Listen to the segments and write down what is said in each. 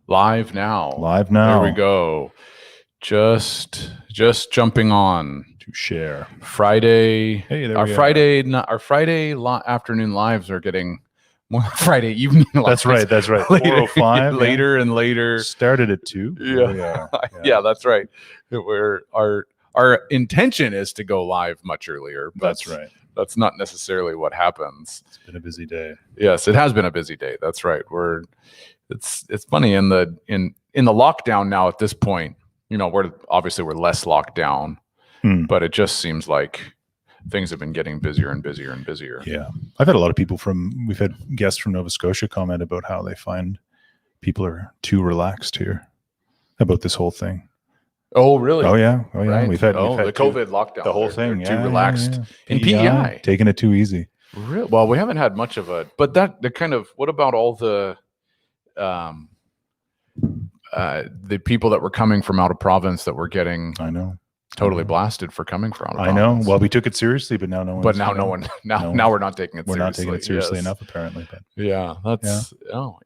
Live now. Live now. There we go. Just jumping on to share Friday. Hey, there our we Friday, our Friday afternoon lives are getting more Friday evening lives. That's right. 4:05 later and later. Started at 2. Yeah, that's right. Our intention is to go live much earlier. But that's right. That's not necessarily what happens. It's been a busy day. Yes, it has been a busy day. That's right. It's funny in the lockdown now at this point. You know, we're less locked down, but it just seems like things have been getting busier and busier and busier. Yeah, I've had a lot of people we've had guests from Nova Scotia comment about how they find people are too relaxed here about this whole thing. Oh, really? Oh, yeah. Right? We've had the COVID lockdown. The whole thing. Too relaxed. In PEI. Taking it too easy. Really? Well, we haven't had much of a, but the kind of, what about all the people that were coming from out of province that were getting, I know, totally blasted for coming from out of province. I know. Well, we took it seriously, but now no one. But now now we're not taking it seriously. We're not taking it seriously enough, apparently. But that's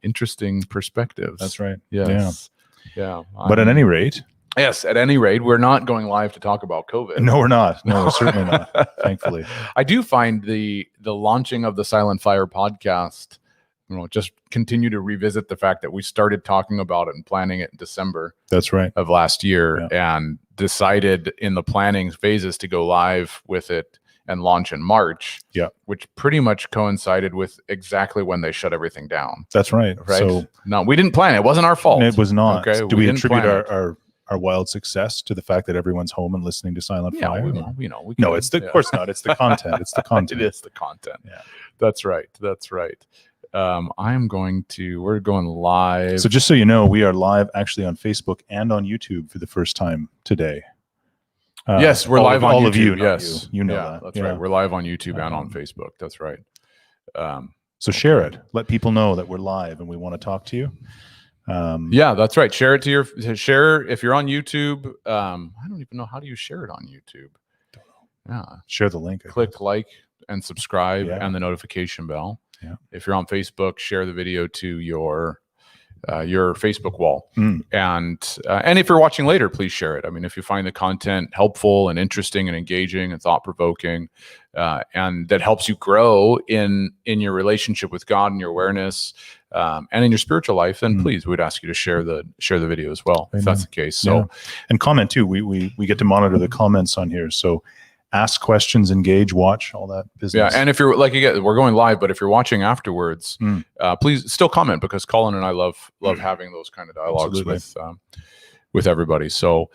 interesting perspectives. That's right. Yes. Yeah. But at any rate. Yes, at any rate, we're not going live to talk about COVID. No, we're not. No, we're certainly not. Thankfully. I do find the launching of the Silent Fire podcast, just continue to revisit the fact that we started talking about it and planning it in December. That's right. Of last year, and decided in the planning phases to go live with it and launch in March. Yeah. Which pretty much coincided with exactly when they shut everything down. That's right. Right. So no, we didn't plan it. It wasn't our fault. It was not. Okay. Do we attribute our wild success to the fact that everyone's home and listening to Silent Fire? No, it's of course not. It's the content. It's the content. It is the content. Yeah. That's right. We're going live. So just so you know, we are live actually on Facebook and on YouTube for the first time today. Yes, we're live on YouTube. All of you. Yes. You know that. That's right. We're live on YouTube and on Facebook. That's right. So share it. Let people know that we're live and we want to talk to you. That's right. Share it share if you're on YouTube. I don't even know, how do you share it on YouTube? Don't know. Yeah. Share the link. Click like and subscribe and the notification bell. Yeah. If you're on Facebook, share the video to your Facebook wall. And if you're watching later, please share it. I mean, if you find the content helpful and interesting and engaging and thought-provoking, and that helps you grow in your relationship with God and your awareness, and in your spiritual life, then please, we'd ask you to share the video as well. Amen. If that's the case. So, and comment too. We get to monitor the comments on here. So ask questions, engage, watch, all that business. Yeah, and if you're we're going live, but if you're watching afterwards, please still comment, because Colin and I love having those kind of dialogues with everybody. So,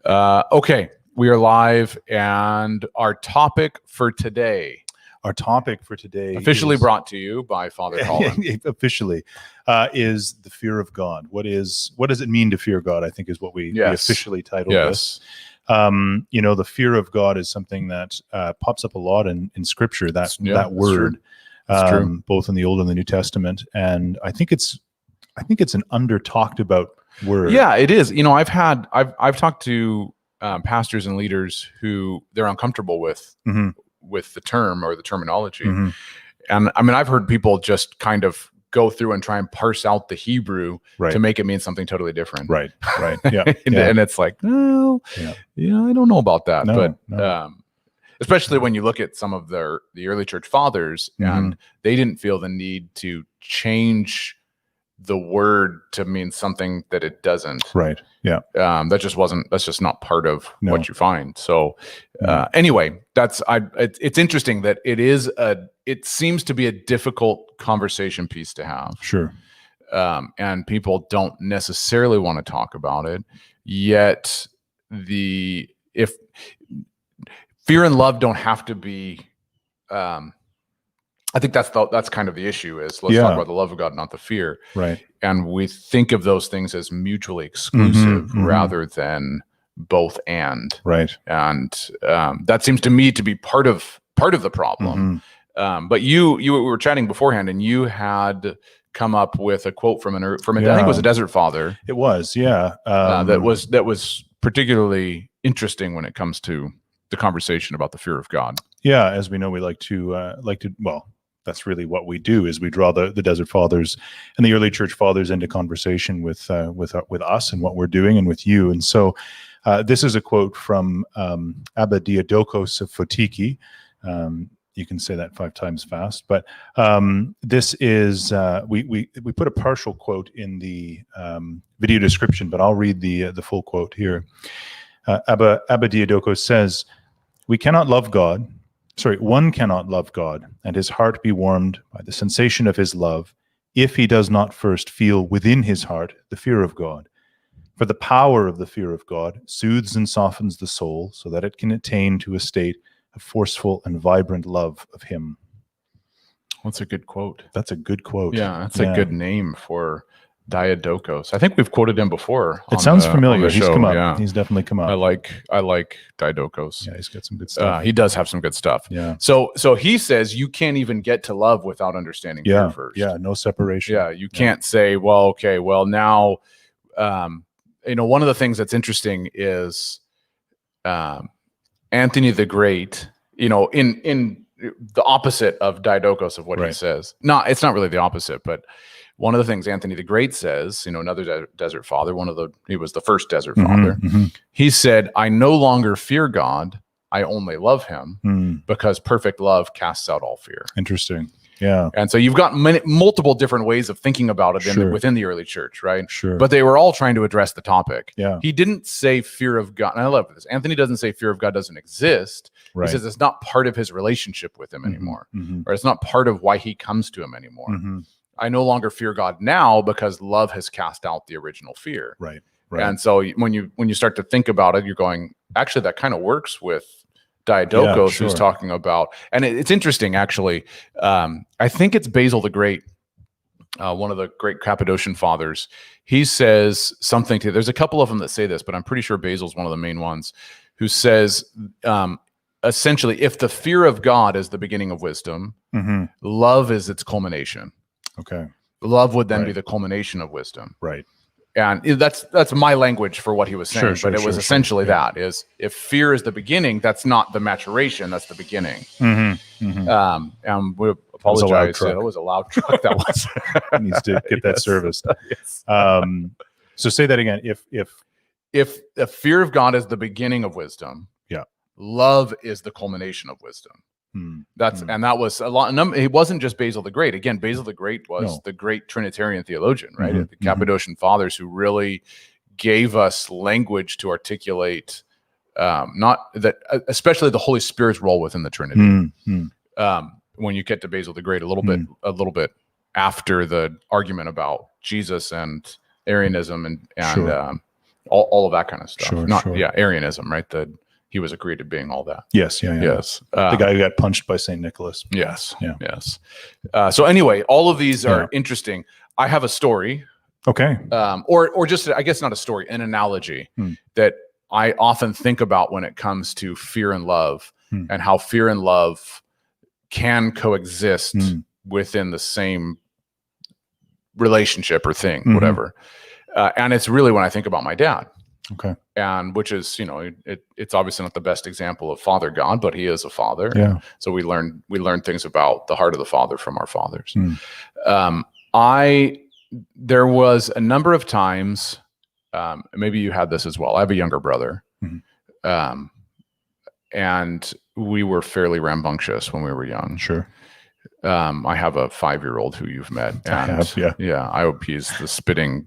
okay, we are live, and our topic for today. Officially brought to you by Father Colin. Officially, is the fear of God. What does it mean to fear God? I think is what we officially titled this. The fear of God is something that pops up a lot in Scripture. That word, both in the Old and the New Testament, and I think it's an under talked about word. Yeah, it is. I've talked to pastors and leaders who they're uncomfortable with the term or the terminology, and I mean, I've heard people just kind of go through and try and parse out the Hebrew to make it mean something totally different. Right. Yeah. And it's like, I don't know about that. No. Especially when you look at some of the early church fathers, and they didn't feel the need to change the word to mean something that it doesn't. Right. Yeah. That's just not part of what you find. So anyway, it's interesting that it seems to be a difficult conversation piece to have. Sure. And people don't necessarily want to talk about it. Yet if fear and love don't have to be, I think that's kind of the issue is let's talk about the love of God, not the fear. Right. And we think of those things as mutually exclusive rather than both and. Right. And that seems to me to be part of the problem. But we were chatting beforehand, and you had come up with a quote from I think it was a desert father. It was, yeah. That was particularly interesting when it comes to the conversation about the fear of God. Yeah, as we know, we like to that's really what we do, is we draw the Desert Fathers and the early church fathers into conversation with us and what we're doing and with you. And so this is a quote from Abba Diadochos of Photiki. You can say that 5 times fast, but this is, we put a partial quote in the video description, but I'll read the full quote here. Abba Diadochos says, one cannot love God and his heart be warmed by the sensation of his love if he does not first feel within his heart the fear of God. For the power of the fear of God soothes and softens the soul so that it can attain to a state of forceful and vibrant love of him. That's a good quote. That's a good quote. Yeah, that's a good name for Diadochos. I think we've quoted him before. It sounds familiar. He's come up. Yeah. He's definitely come up. I like Diadochos. Yeah, he's got some good stuff. He does have some good stuff. Yeah. So he says you can't even get to love without understanding fear first. Yeah, no separation. Yeah, you can't say, well, okay, well now, one of the things that's interesting is Anthony the Great, in the opposite of Diadochos of what he says. No, it's not really the opposite, but one of the things Anthony the Great says, another desert father, he was the first desert father. Mm-hmm. He said, I no longer fear God, I only love him because perfect love casts out all fear. Interesting. Yeah. And so you've got multiple different ways of thinking about it within the early church, right? Sure. But they were all trying to address the topic. Yeah. He didn't say fear of God. And I love this. Anthony doesn't say fear of God doesn't exist. Right. He says it's not part of his relationship with him anymore, or it's not part of why he comes to him anymore. Mm-hmm. I no longer fear God now because love has cast out the original fear. Right. And so when you start to think about it, you're going, actually, that kind of works with Diadochos, who's talking about, and it's interesting, actually. I think it's Basil the Great, one of the great Cappadocian fathers. He says something there's a couple of them that say this, but I'm pretty sure Basil's one of the main ones, who says, essentially, if the fear of God is the beginning of wisdom, love is its culmination. Okay. Love would then be the culmination of wisdom. Right. And that's my language for what he was saying, but it was essentially that is, if fear is the beginning, that's not the maturation, that's the beginning. And we apologize. It was a loud truck. That was needs to get that serviced. Yes. So say that again. If the fear of God is the beginning of wisdom, love is the culmination of wisdom. And that was a lot. It wasn't just Basil the Great. Again, Basil the Great was the great Trinitarian theologian, right? The Cappadocian fathers who really gave us language to articulate, not that, especially the Holy Spirit's role within the Trinity. When you get to Basil the Great, a little bit after the argument about Jesus and Arianism and all of that kind of stuff. Arianism, right? He was a created being, all that. Yes. Yes. The guy who got punched by St. Nicholas. Yes. Yeah. Yes. So anyway, all of these are interesting. I have a story. Okay. Or just, I guess not a story, an analogy that I often think about when it comes to fear and love and how fear and love can coexist within the same relationship or thing, whatever. And it's really when I think about my dad. Okay. And which is, it's obviously not the best example of Father God, but he is a father. Yeah. So we learn things about the heart of the Father from our fathers. There was a number of times, maybe you had this as well. I have a younger brother. And we were fairly rambunctious when we were young. Sure. I have a 5-year-old who you've met. And I have, yeah. I hope he's the spitting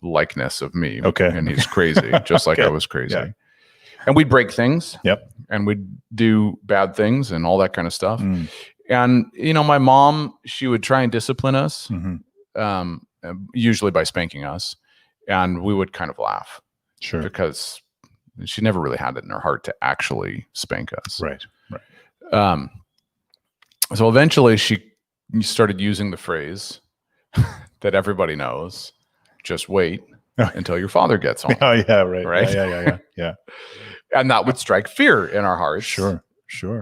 likeness of me. Okay. And he's crazy, just like I was crazy. Yeah. And we'd break things. Yep. And we'd do bad things and all that kind of stuff. And, my mom, she would try and discipline us, usually by spanking us. And we would kind of laugh. Sure. Because she never really had it in her heart to actually spank us. Right. So eventually she started using the phrase that everybody knows, just wait until your father gets home. Oh, yeah, right. Right? Yeah. And that would strike fear in our hearts. Sure.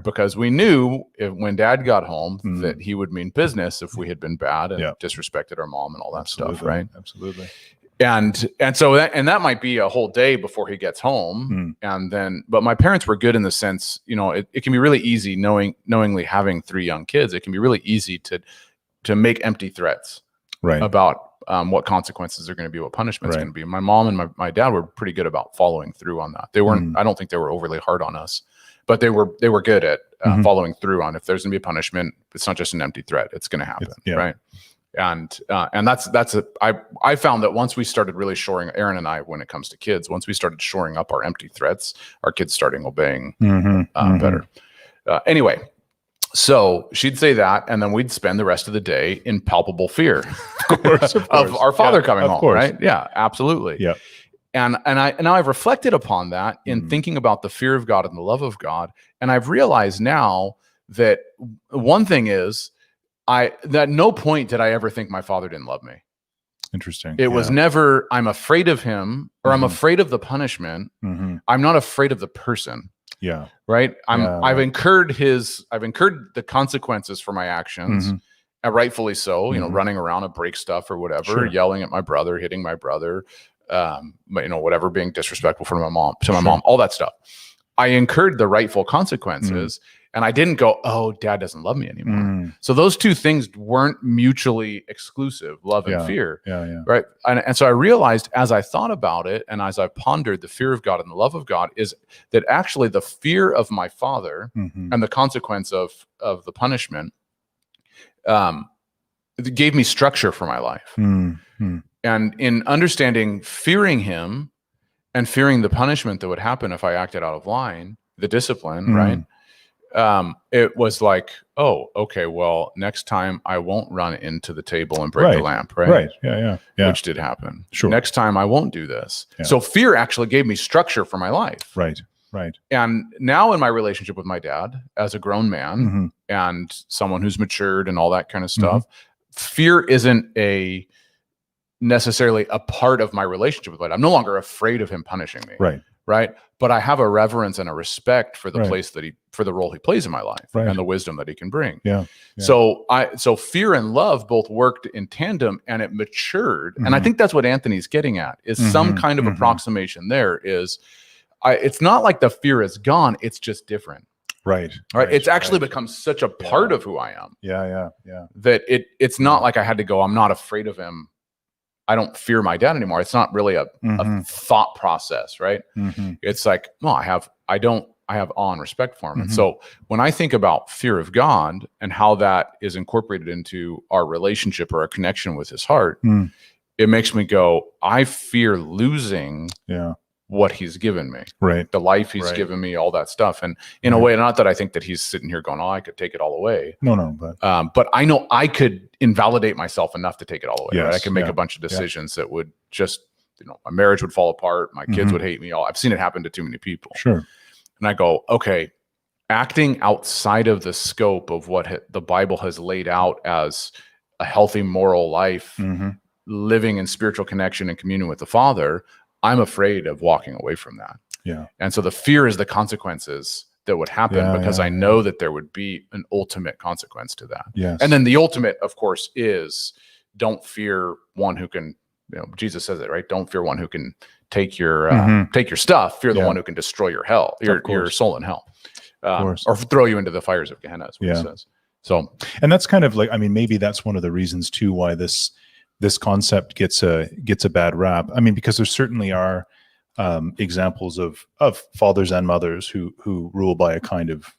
Because we knew when Dad got home that he would mean business if we had been bad and disrespected our mom and all that stuff, right? Absolutely. And so that might be a whole day before he gets home. And then, but my parents were good in the sense, it can be really easy knowingly having 3 young kids. It can be really easy to make empty threats about what consequences are going to be, what punishment is going to be. My mom and my dad were pretty good about following through on that. They weren't, I don't think they were overly hard on us, but they were good at following through on, if there's going to be a punishment, it's not just an empty threat, it's going to happen. Right. And I found that once we started really Aaron and I, when it comes to kids, once we started shoring up our empty threats, our kids starting obeying better. Anyway, so she'd say that, and then we'd spend the rest of the day in palpable fear of our father coming home. Right? Yeah, absolutely. Yeah. And I've reflected upon that in thinking about the fear of God and the love of God, and I've realized now that one thing is, at no point did I ever think my father didn't love me. Interesting. It was never, I'm afraid of him, or I'm afraid of the punishment. I'm not afraid of the person. Yeah. Right. I've incurred the consequences for my actions, and rightfully so, running around to break stuff or whatever, yelling at my brother, hitting my brother, whatever, being disrespectful to my mom, all that stuff. I incurred the rightful consequences. And I didn't go, oh, dad doesn't love me anymore. So those two things weren't mutually exclusive, love and fear. Right. And so I realized, as I thought about it, and as I pondered the fear of God and the love of God, is that actually the fear of my father and the consequence of the punishment it gave me structure for my life. And in understanding fearing him and fearing the punishment that would happen if I acted out of line, the discipline, right? It was like, oh, okay, well, next time I won't run into the table and break the lamp, right? Right. Yeah. Which did happen. Sure. Next time I won't do this. So fear actually gave me structure for my life. Right. And now in my relationship with my dad, as a grown man and someone who's matured and all that kind of stuff, fear isn't necessarily a part of my relationship with my dad. I'm no longer afraid of him punishing me. Right. But I have a reverence and a respect for the place for the role he plays in my life and the wisdom that he can bring. So fear and love both worked in tandem, and it matured. And I think that's what Anthony's getting at, is some kind of approximation there is, it's not like the fear is gone. It's just different. Right. It's actually become such a part of who I am. That it's not like I had to go, I'm not afraid of him, I don't fear my dad anymore. It's not really a thought process, right? It's like, no, I have awe and respect for him. And so when I think about fear of God and how that is incorporated into our relationship or our connection with his heart, it makes me go, I fear losing what he's given me, the life he's given me, all that stuff. And in a way, not that I think that he's sitting here going, oh, I could take it all away. But I know I could invalidate myself enough to take it all away. Right? I can make a bunch of decisions that would just, my marriage would fall apart. My kids would hate me. I've seen it happen to too many people. And I go, okay, acting outside of the scope of what the Bible has laid out as a healthy moral life, living in spiritual connection and communion with the Father, I'm afraid of walking away from that. And so the fear is the consequences that would happen, because I know that there would be an ultimate consequence to that. And then the ultimate, of course, is don't fear one who can, Jesus says it, right? Don't fear one who can take your stuff. Fear the one who can destroy your soul in hell, or throw you into the fires of Gehenna, is what he says. So, and that's kind of like, maybe that's one of the reasons too why this concept gets a bad rap. Because there certainly are examples of fathers and mothers who rule by a kind of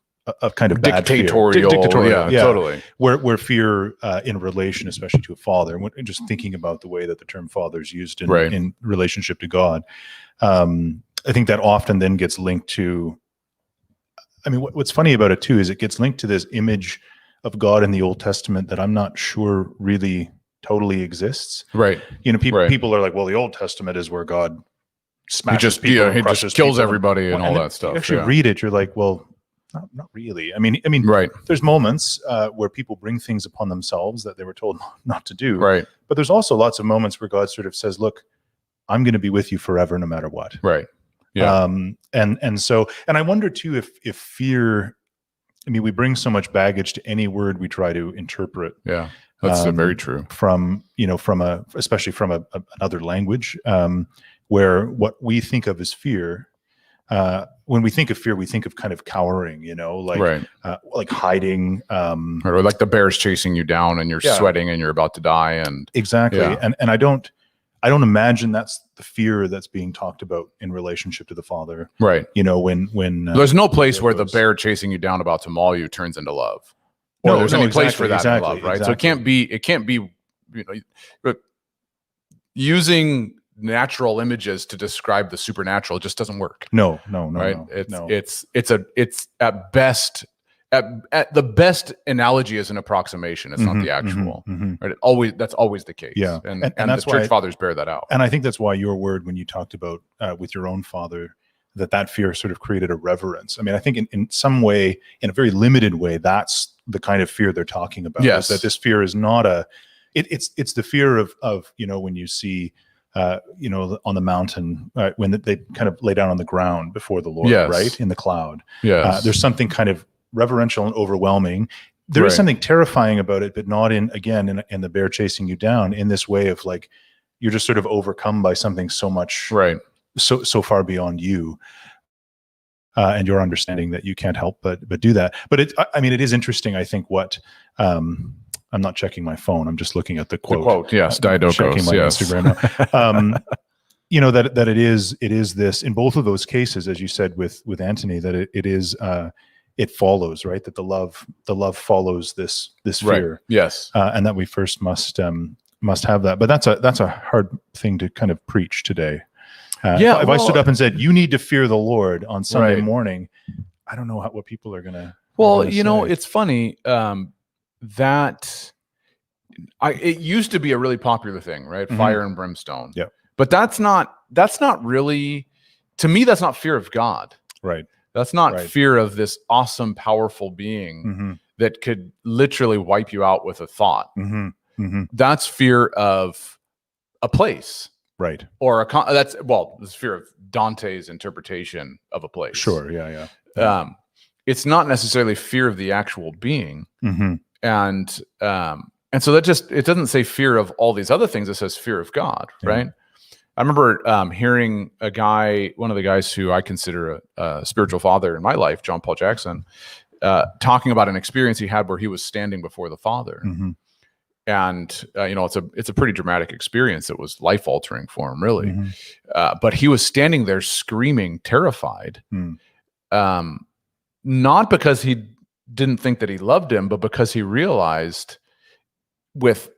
bad dictatorial, totally. Where fear in relation, especially to a father, and just thinking about the way that the term father is used in relationship to God, I think that often then gets linked to. What's funny about it too is it gets linked to this image of God in the Old Testament that I'm not sure really totally exists. People are like, well, the Old Testament is where God smashes people, he just kills everybody and all that stuff. You actually read it, you're like, well, not really. There's moments where people bring things upon themselves that they were told not to do. But there's also lots of moments where God sort of says, look, I'm going to be with you forever, no matter what. And I wonder too, if fear, we bring so much baggage to any word we try to interpret. That's very true. Especially from another language, where what we think of as fear, when we think of fear, we think of kind of cowering, like hiding, or like the bear's chasing you down and you're sweating and you're about to die. And exactly. And I don't imagine that's the fear that's being talked about in relationship to the Father. Right. When there's no place where the bear chasing you down about to maul you turns into love. Or there's any place for that in love, right? So it can't be, but using natural images to describe the supernatural just doesn't work. No. Right? It's at best, at the best analogy is an approximation. It's not the actual. Right? That's always the case. Yeah. And that's the church fathers bear that out. And I think that's why your word, when you talked about with your own father, that fear sort of created a reverence. I mean, I think in some way, in a very limited way, that's the kind of fear they're talking about. Yes. Is that this fear is not it's the fear of when you see on the mountain, when they kind of lay down on the ground before the Lord, right? In the cloud. Yes. There's something kind of reverential and overwhelming. There is something terrifying about it, but not in the bear chasing you down, in this way of like, you're just sort of overcome by something so much, right, so far beyond you, and your understanding that you can't help but do that. But it is interesting, I think, what I'm not checking my phone, I'm just looking at the quote. The quote, yes, Diadochos, checking my Instagram now. That it is this, in both of those cases, as you said with Anthony, that it is it follows, right? That the love follows this fear. Right. Yes. And that we first must have that. But that's a hard thing to kind of preach today. If I stood up and said, you need to fear the Lord on Sunday morning, I don't know what people are going to. Well, it's funny that it used to be a really popular thing, right? Fire and brimstone. Yeah. But that's not really, to me, that's not fear of God. Right. That's not fear of this awesome, powerful being that could literally wipe you out with a thought. That's fear of a place. Right. Or this fear of Dante's interpretation of a place. Sure. Yeah. It's not necessarily fear of the actual being. And so that it doesn't say fear of all these other things. It says fear of God. Right. I remember hearing one of the guys who I consider a spiritual father in my life, John Paul Jackson, talking about an experience he had where he was standing before the Father. And it's a pretty dramatic experience. It was life altering for him, really. But he was standing there screaming, terrified, not because he didn't think that he loved him, but because he realized with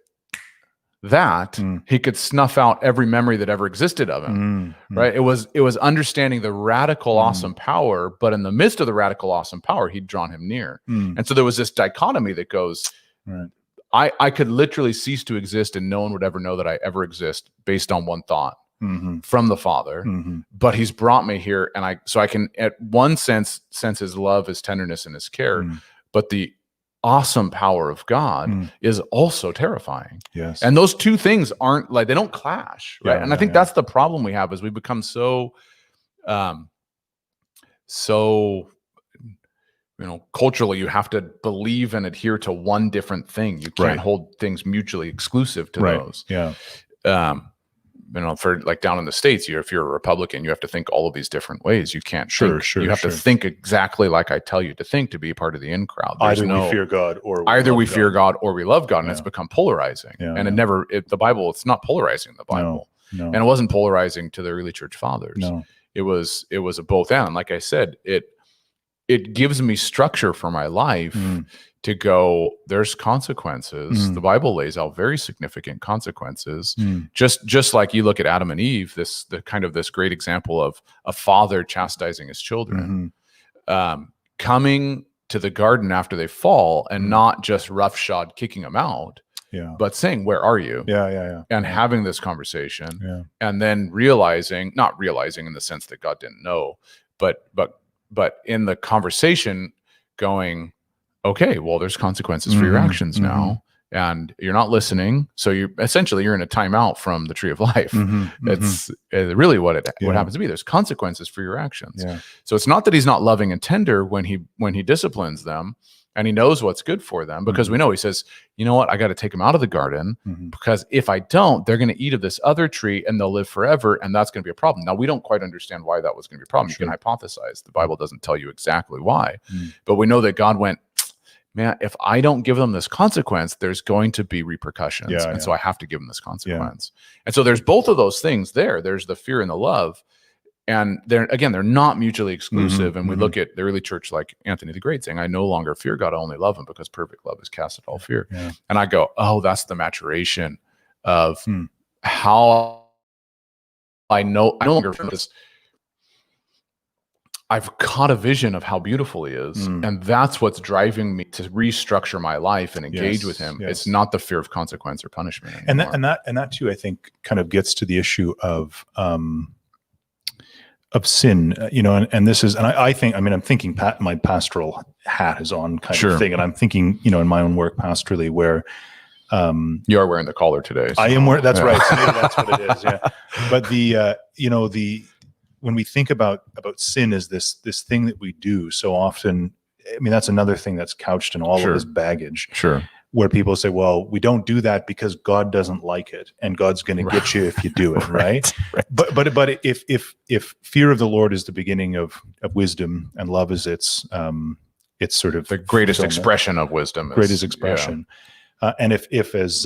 that he could snuff out every memory that ever existed of him. Right? It was understanding the radical, awesome power, but in the midst of the radical, awesome power, he'd drawn him near. And so there was this dichotomy that goes, I could literally cease to exist and no one would ever know that I ever exist based on one thought from the Father, but he's brought me here, and I can, at one sense his love, his tenderness, and his care, but the awesome power of God is also terrifying. Yes. And those two things aren't they don't clash, right? And I think that's the problem we have, is we become so culturally, you have to believe and adhere to one different thing. You can't hold things mutually exclusive to those. Yeah. For like down in the States, if you're a Republican, you have to think all of these different ways. You can't think. You have to think exactly like I tell you to think to be part of the in crowd. Either we fear God or fear God or we love God, and it's become polarizing. And the Bible, it's not polarizing the Bible. No. And it wasn't polarizing to the early church fathers. No. It was a both and. Like I said, it gives me structure for my life to go, there's consequences. The Bible lays out very significant consequences. Just like you look at Adam and Eve, this great example of a father chastising his children, coming to the garden after they fall and not just roughshod kicking them out, but saying, where are you? And having this conversation, and then not realizing in the sense that God didn't know, but in the conversation going, okay, well, there's consequences for your actions now, and you're not listening. So you're in a timeout from the tree of life. It's really what happens to be. There's consequences for your actions. So it's not that he's not loving and tender when he disciplines them and he knows what's good for them, because we know, he says, you know what, I got to take them out of the garden, because if I don't, they're going to eat of this other tree and they'll live forever, and that's going to be a problem. Now, we don't quite understand why that was going to be a problem. You can hypothesize. The Bible doesn't tell you exactly why, but we know that God went, man, if I don't give them this consequence, there's going to be repercussions. So I have to give them this consequence. And so there's both of those things there. There's the fear and the love. And they're not mutually exclusive. And we look at the early church like Anthony the Great saying, I no longer fear God, I only love him, because perfect love has cast out all fear. And I go, oh, that's the maturation of how I no longer fear, because I've caught a vision of how beautiful he is. And that's what's driving me to restructure my life and engage with him. It's not the fear of consequence or punishment anymore. And that too, I think, kind of gets to the issue of sin, and this is, and I think, I'm thinking my pastoral hat is on kind of thing. And I'm thinking, in my own work pastorally, where you are wearing the collar today. So. I am wearing, that's right. So maybe that's what it is. Yeah. But when we think about sin as this thing that we do so often, that's another thing that's couched in all of this baggage. Where people say, well, we don't do that because God doesn't like it, and God's going to get you if you do it, right? But if fear of the Lord is the beginning of wisdom, and love is its sort of the greatest expression of wisdom, greatest expression, and if as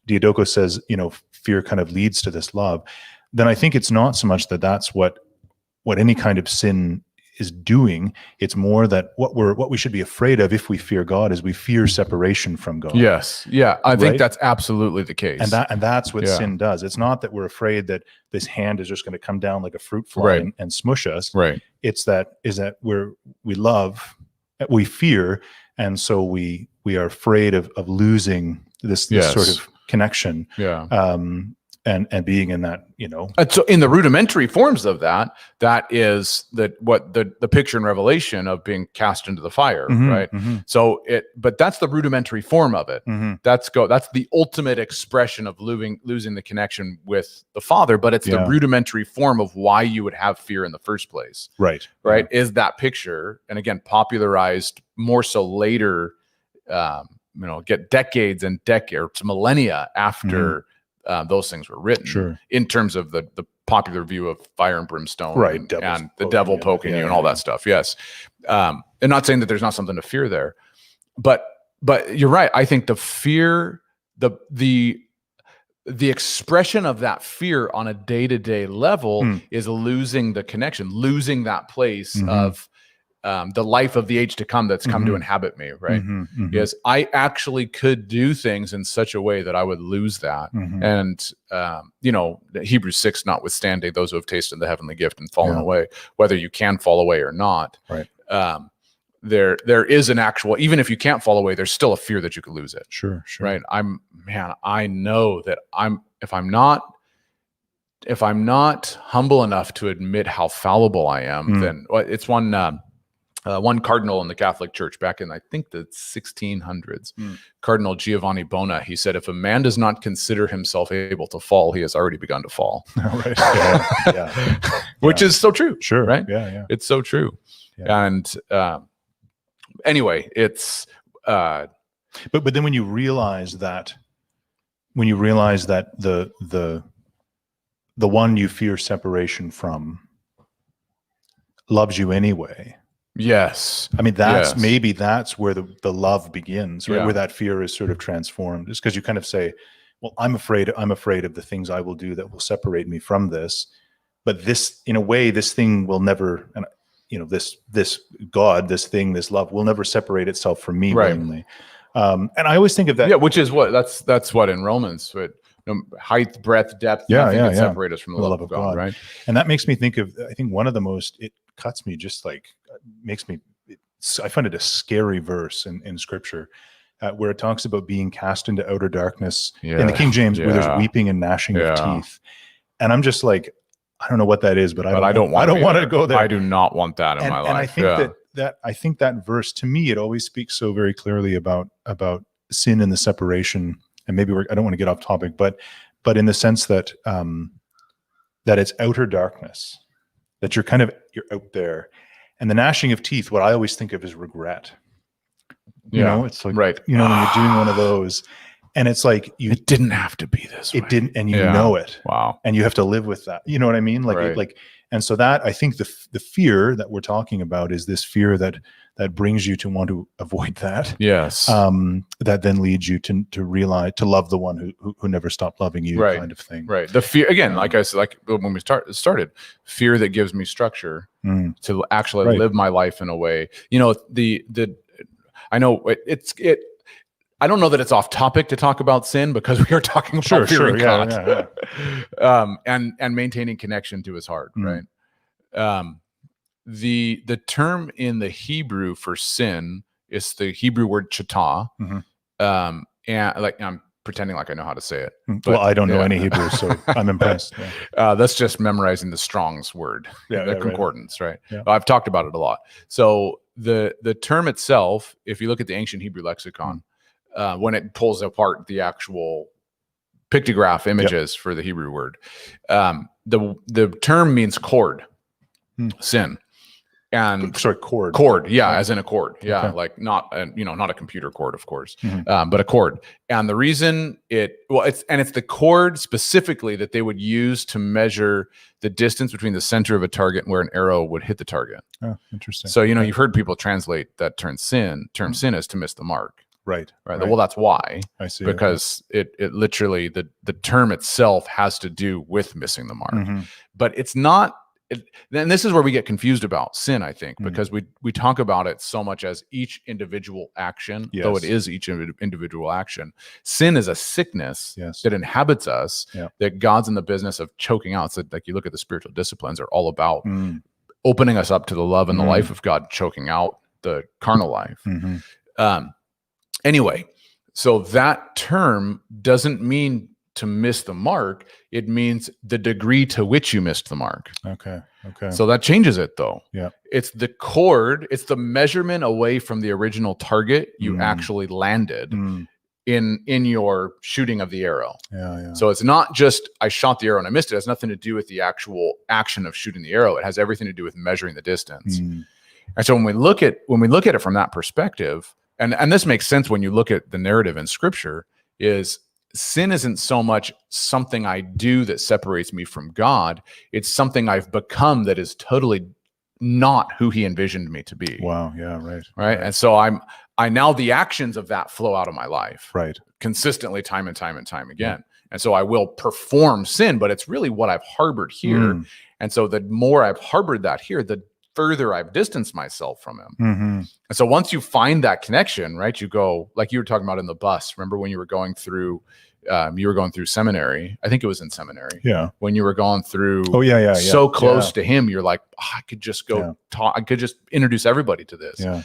Diadochos says, fear kind of leads to this love, then I think it's not so much that that's what any kind of sin is doing. It's more that what we should be afraid of if we fear God is we fear separation from God. Yes. Yeah. I think that's absolutely the case. And that's what sin does. It's not that we're afraid that this hand is just going to come down like a fruit fly and smush us. Right. It's that we love, we fear, and so we are afraid of losing this sort of connection. And being in that, And so in the rudimentary forms of that is what the picture in Revelation of being cast into the fire, right? So but that's the rudimentary form of it. That's the ultimate expression of losing the connection with the Father, but it's the rudimentary form of why you would have fear in the first place. Right. Is that picture, and again, popularized more so later, get decades and decades, millennia after those things were written, in terms of the popular view of fire and brimstone, and the devil poking you and all that stuff. Yes. And not saying that there's not something to fear there, but you're right. I think the fear, the expression of that fear on a day-to-day level is losing the connection, losing that place of the life of the age to come that's come to inhabit me, right? Yes, I actually could do things in such a way that I would lose that. And, Hebrews 6 notwithstanding, those who have tasted the heavenly gift and fallen away, whether you can fall away or not, there is an actual, even if you can't fall away, there's still a fear that you could lose it. Right. I know that if I'm not humble enough to admit how fallible I am, then it's one cardinal in the Catholic Church back in, I think, the 1600s, Cardinal Giovanni Bona, he said, if a man does not consider himself able to fall, he has already begun to fall. Which is so true. Right? It's so true. And anyway, it's but then when you realize that the one you fear separation from loves you anyway. Yes. Maybe that's where the love begins, right? Where that fear is sort of transformed. Just because you kind of say, well, I'm afraid of the things I will do that will separate me from this. But this, in a way, this thing will never, and this God, this thing, this love will never separate itself from me willingly. And I always think of that. Yeah, which is that's what in Romans, height, breadth, depth, nothing can separate us from the love of God, right? And that makes me think of, I think one of the most, it cuts me, just like I find it a scary verse in Scripture, where it talks about being cast into outer darkness in the King James, where there's weeping and gnashing of teeth. And I'm just like, I don't know what that is, but I don't want to go there. I do not want that in my life. And I think I think that verse, to me, it always speaks so very clearly about sin and the separation. And maybe I don't want to get off topic, but in the sense that that it's outer darkness, that you're out there. And the gnashing of teeth, what I always think of is regret, You know, it's like, right. You know, when you're doing one of those and it's like, it didn't have to be this way. It didn't. And you know it. Wow. And you have to live with that. You know what I mean? Like, and so that, I think the fear that we're talking about is this fear that brings you to want to avoid that. Yes. That then leads you to realize, to love the one who never stopped loving you, kind of thing. Right. The fear, again, like I said, like when we started, fear that gives me structure to actually live my life in a way, you know, I know I don't know that it's off topic to talk about sin because we are talking about fearing God. And maintaining connection to his heart, right? The term in the Hebrew for sin is the Hebrew word chata. And like I'm pretending like I know how to say it. Well, I don't know any Hebrew, so I'm impressed. That's just memorizing the Strong's word, the Concordance, right? I've talked about it a lot. So the term itself, if you look at the ancient Hebrew lexicon, when it pulls apart the actual pictograph images for the Hebrew word, the term means cord, sin. And cord, as in a cord, like not a computer cord, of course, but a cord. And the reason it's the cord specifically that they would use to measure the distance between the center of a target and where an arrow would hit the target. Oh, interesting. So you've heard people translate that term sin as to miss the mark. Right. Well, that's why. I see. Because it literally the term itself has to do with missing the mark, but it's not. Then this is where we get confused about sin, I think, because we talk about it so much as each individual action, though it is each individual action. Sin is a sickness that inhabits us, that God's in the business of choking out. So like you look at the spiritual disciplines are all about opening us up to the love and the life of God, choking out the carnal life. Anyway, so that term doesn't mean to miss the mark. It means the degree to which you missed the mark. Okay. So that changes it though. Yeah. It's the cord, it's the measurement away from the original target you actually landed in your shooting of the arrow. Yeah. So it's not just I shot the arrow and I missed it. It has nothing to do with the actual action of shooting the arrow. It has everything to do with measuring the distance. And so when we look at it from that perspective, and this makes sense when you look at the narrative in Scripture, is sin isn't so much something I do that separates me from God. It's something I've become that is totally not who he envisioned me to be. Wow. Yeah. Right. And so I now the actions of that flow out of my life. Right. Consistently time and time again. And so I will perform sin, but it's really what I've harbored here. And so the more I've harbored that here, the further I've distanced myself from him. And so once you find that connection, right, you go, like you were talking about in the bus, remember when you were going through seminary, I think it was in seminary. Yeah. When you were going through so close to him, you're like, I could just go talk, I could just introduce everybody to this. Yeah.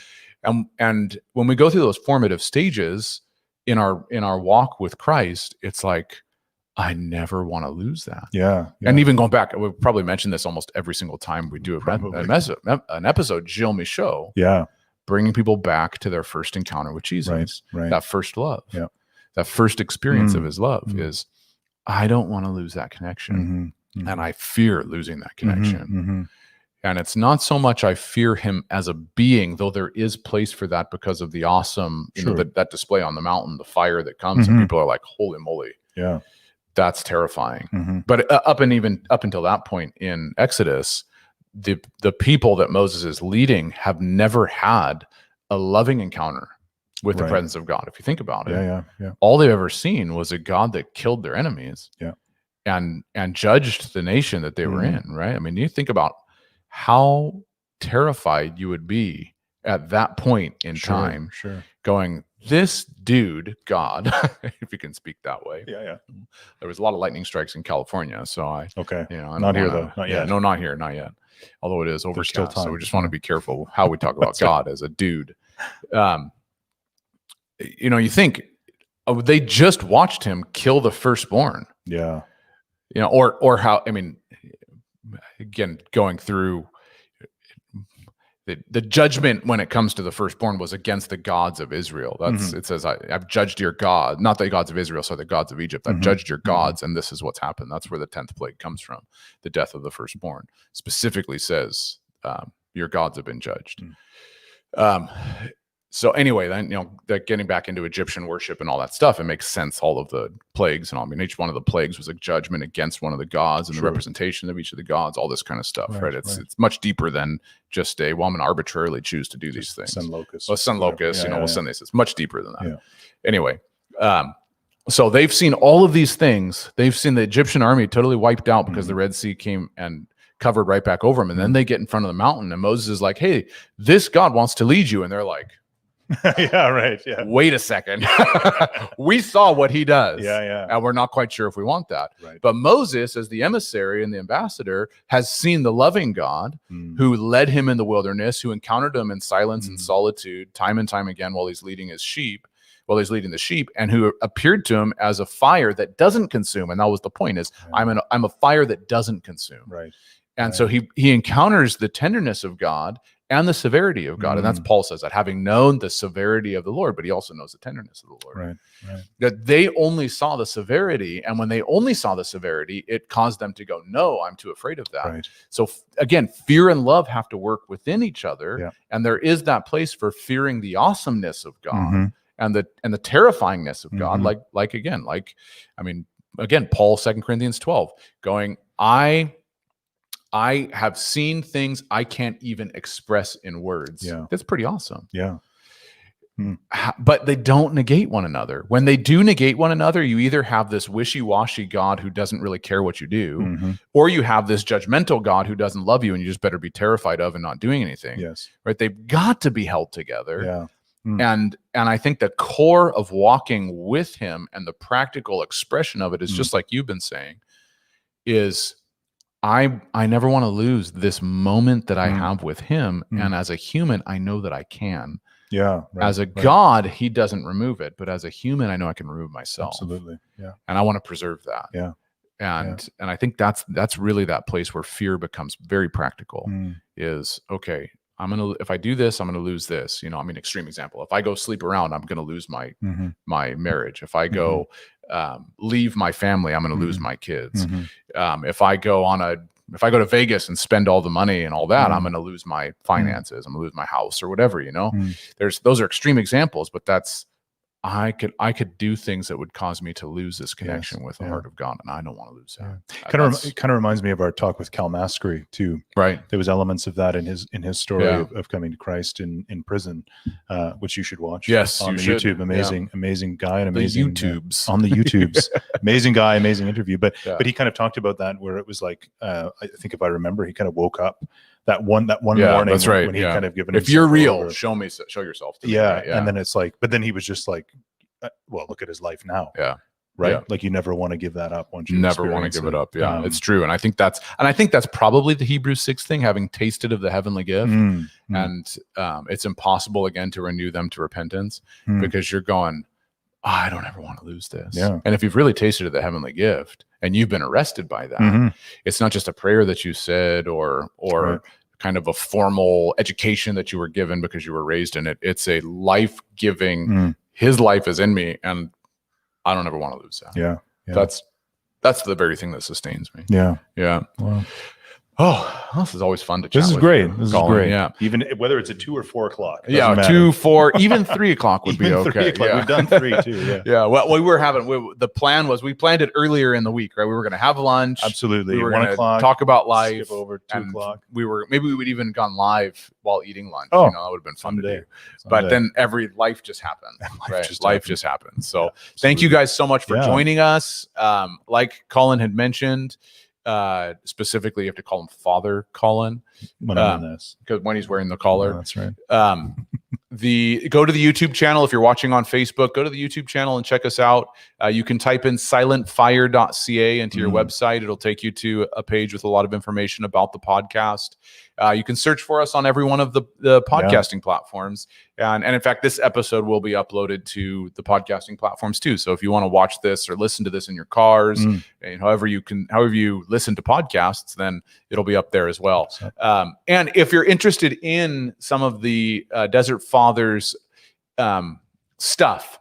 And when we go through those formative stages in our walk with Christ, it's like, I never want to lose that. Yeah. And even going back, we've probably mentioned this almost every single time we do an episode, Gilles Michaud. Yeah. Bringing people back to their first encounter with Jesus. Right. That first love. Yeah. That first experience of his love is, I don't want to lose that connection. And I fear losing that connection. And it's not so much I fear him as a being, though there is place for that because of the awesome, that display on the mountain, the fire that comes, and people are like, holy moly. Yeah. That's terrifying. But up until that point in Exodus, the people that Moses is leading have never had a loving encounter with the presence of God. If you think about it, all they've ever seen was a God that killed their enemies, and judged the nation that they were in. Right? I mean, you think about how terrified you would be at that point in time, going, this dude, God, if you can speak that way. Yeah. There was a lot of lightning strikes in California, so not here though. Not yet. No, not here, not yet. Although it is overcast, so we just want to be careful how we talk about God as a dude. You think they just watched him kill the firstborn. Yeah. Or how, I mean, again, going through the judgment when it comes to the firstborn was against the gods of Israel. It says, I've judged your God, not the gods of Israel, so the gods of Egypt. I've judged your gods, and this is what's happened. That's where the 10th plague comes from. The death of the firstborn specifically says, your gods have been judged. So anyway, then, that getting back into Egyptian worship and all that stuff, it makes sense. All of the plagues and all. I mean, each one of the plagues was a judgment against one of the gods and the representation of each of the gods, all this kind of stuff, right? It's much deeper than just I'm going to arbitrarily choose to do these things. Sun locust. Well, sun locust, we'll send this. It's much deeper than that. Yeah. Anyway, so they've seen all of these things. They've seen the Egyptian army totally wiped out because the Red Sea came and covered right back over them. And then they get in front of the mountain and Moses is like, hey, this God wants to lead you. And they're like, yeah, right. Yeah. Wait a second. We saw what he does. Yeah. And we're not quite sure if we want that. Right. But Moses, as the emissary and the ambassador, has seen the loving God who led him in the wilderness, who encountered him in silence and solitude time and time again while he's leading his sheep, while he's leading the sheep, and who appeared to him as a fire that doesn't consume. And that was the point, is I'm a fire that doesn't consume. Right. And so he encounters the tenderness of God and the severity of God. And that's Paul says that, having known the severity of the Lord, but he also knows the tenderness of the Lord. Right. That they only saw the severity. And when they only saw the severity, it caused them to go, no, I'm too afraid of that. Right. So again, fear and love have to work within each other. Yeah. And there is that place for fearing the awesomeness of God and the terrifyingness of God. Again, Paul, 2 Corinthians 12, going, I have seen things I can't even express in words. Yeah. That's pretty awesome. Yeah. But they don't negate one another. When they do negate one another, you either have this wishy-washy God who doesn't really care what you do, or you have this judgmental God who doesn't love you and you just better be terrified of and not doing anything. Yes. Right? They've got to be held together. Yeah. And I think the core of walking with him and the practical expression of it is just like you've been saying, is I never want to lose this moment that I have with him. And as a human, I know that I can. Yeah. Right, as a God, he doesn't remove it. But as a human, I know I can remove myself. Absolutely. Yeah. And I want to preserve that. Yeah. And I think that's really that place where fear becomes very practical. Is, okay, if I do this, I'm gonna lose this. Extreme example. If I go sleep around, I'm gonna lose my marriage. If I go leave my family, I'm gonna lose my kids. If I go to Vegas and spend all the money and all that, I'm gonna lose my finances. I'm gonna lose my house or whatever. Those are extreme examples, but that's I could do things that would cause me to lose this connection with the heart of God, and I don't want to lose that. It kind of reminds me of our talk with Cal Maskery too. Right, there was elements of that in his story of coming to Christ in prison, which you should watch. Yes, on the should. YouTube. Amazing guy and amazing YouTubes on the YouTubes. Amazing guy, amazing interview. But he kind of talked about that where it was like I think if I remember, he kind of woke up that one morning. That's right. When he kind of given. If you're real, show yourself to me. And then it's like, but then he was just like, well, look at his life now. Yeah. Right. Yeah. Like you never want to give that up once you never want to give it up. Yeah, it's true. And I think that's probably the Hebrews 6 thing, having tasted of the heavenly gift. And it's impossible again to renew them to repentance because you're going, I don't ever want to lose this. Yeah. And if you've really tasted of the heavenly gift and you've been arrested by that, it's not just a prayer that you said or kind of a formal education that you were given because you were raised in it. It's a life-giving, his life is in me, and I don't ever want to lose that. Yeah. That's the very thing that sustains me. Yeah. Wow. Oh, this is always fun to chat. This is with great. you, This Colin. is great. Yeah. Even whether it's at 2 or 4 o'clock. Yeah, 2, 4, even 3 o'clock would be okay. 3 o'clock. Yeah. We've done 3 too. Yeah. Yeah. Well, the plan was we planned it earlier in the week, right? We were going to have lunch. Absolutely. We were 1 o'clock. Talk about life. Skip over 2 o'clock. Maybe we would even gone live while eating lunch. Oh, that would have been fun to do. But then life just happened. Life just happened. So thank you guys so much for joining us. Like Colin had mentioned, specifically you have to call him Father Colin because when he's wearing the collar. Oh, that's right. Go to the YouTube channel. If you're watching on Facebook, go to the YouTube channel and check us out. You can type in silentfire.ca into your website. It'll take you to a page with a lot of information about the podcast. You can search for us on every one of the podcasting platforms. And in fact, this episode will be uploaded to the podcasting platforms too. So if you want to watch this or listen to this in your cars, and however you listen to podcasts, then it'll be up there as well. And if you're interested in some of the Desert Fathers stuff,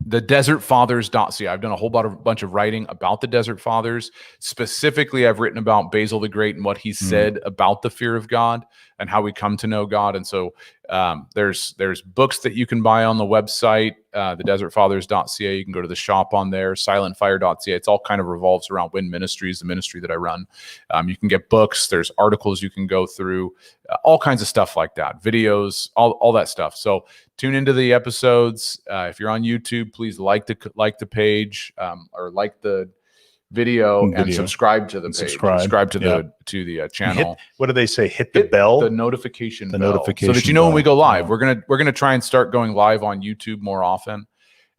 the desertfathers.ca. I've done a whole bunch of writing about the Desert Fathers. Specifically, I've written about Basil the Great and what he said about the fear of God. and how we come to know God. And so there's books that you can buy on the website, thedesertfathers.ca. You can go to the shop on there, silentfire.ca. It's all kind of revolves around Wind Ministries, the ministry that I run. You can get books. There's articles you can go through, all kinds of stuff like that, videos, all that stuff. So tune into the episodes. If you're on YouTube, please like the page, or like the video and subscribe to the page. Subscribe to the channel. What do they say? Hit the bell, the notification bell, so that you know when we go live. We're gonna try and start going live on YouTube more often,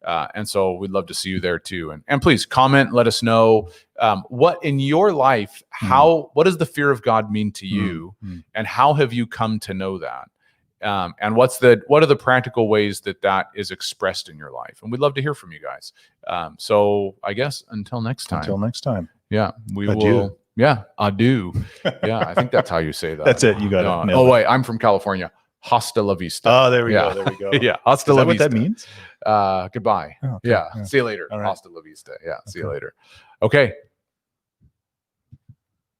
and so we'd love to see you there too. And please comment, let us know what in your life, what does the fear of God mean to you, and how have you come to know that? And what are the practical ways that is expressed in your life? And we'd love to hear from you guys. So I guess until next time. Yeah, we will. Yeah, adieu. Yeah, I think that's how you say that. That's it. You got it. Oh wait, I'm from California. Hasta la vista. Oh, there we go. Yeah, hasta la vista. What that means? Goodbye. Oh, okay. Yeah, see you later. All right. Hasta la vista. Yeah, see you later. Okay.